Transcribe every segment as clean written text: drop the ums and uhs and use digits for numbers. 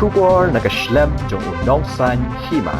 Shubor nakaslem jong unongsan hima.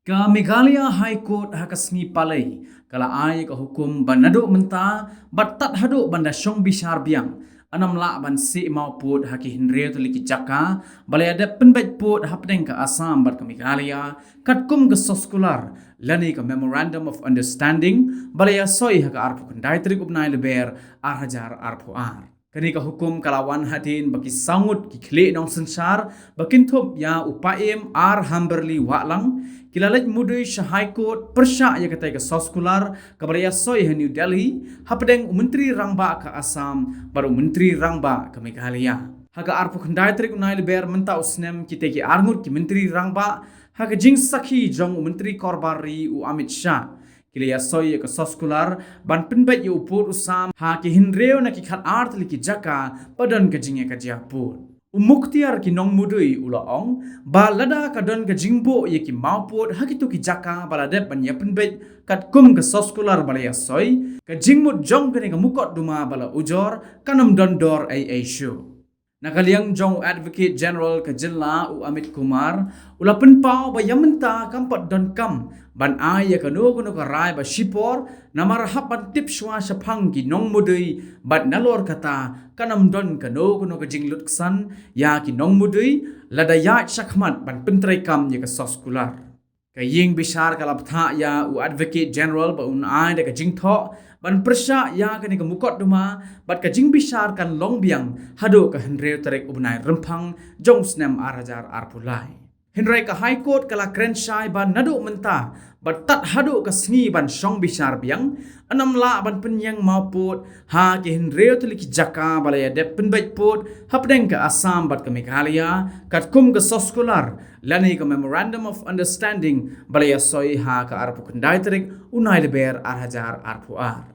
Ka Meghalaya High Court hakasni palai kala ai ka hukum banado menta batat hado banda syong bishar biang anam la ban si mau put haki hinre to liki jaka balai ada penbait put hapdeng ka Assam bat ka Meghalaya katkum ga soskular lani ka memorandum of understanding balai soi haka arpu kandai trik upnai leber arhajar arpu ar. Kani ka hukum kalawan hadin baki sangut ki khle nong sensar bakin thop ya upaim ar hamberli walang kilalaj mudui High Court persya ya katai ka soskular kabaraya soi ha New Delhi hapdeng menteri rangba ka Assam baru menteri rangba ka Meghalaya haga arpu khandai trik unai leber menta usnem kita ki arngut ki menteri rangba haga jing sakhi jong menteri korbari u Amit Shah Kilaya soy ka soskular ban penbait yu upur usam ha ki hinreo na ki khat art li ki jaka padan ka jinge ka japur umuktiar ki nong mudui ulaong ba lada ka don ka jingbo ye ki mauput ha ki tu ki jaka balade ban ya penbait kat kum ka soskular balaya soy ka jingmut jong ka ni ka mukot duma bala ujor kanam dondor ai show Nakaliang jong Advocate General ka Jilla u Amit Kumar ulapan pao ba yamenta kampat don kam ban ay kanu kuno ka rai ba shipor na marhapan tip shwa shapang ki nong mudui bat nalor kata kanam don kanu kuno ka jinglutsan ya ki nong mudui ladaya shakmat ban pentrai kam ya ka soskular kaying bishar kalaptha ya u Advocate General ba un ay da ka jingtho ban persya ya kani ka mukot duma bat ka jing bishar kan long biang hado ka henreu tarek ubnai rempang jong snem arajar arpulai henrei ka High Court kala krenshai ban nado menta bat tat hado ka sngi ban shong bishar biang anam la ban penyang mauput ha ki henreu tuliki jaka balaya dep penbait put hapdeng ka Assam bat ka Meghalaya kat kum ka soskular lani ka memorandum of understanding balaya soi ha ka arpu kendai tarik unai leber arhajar arpu ar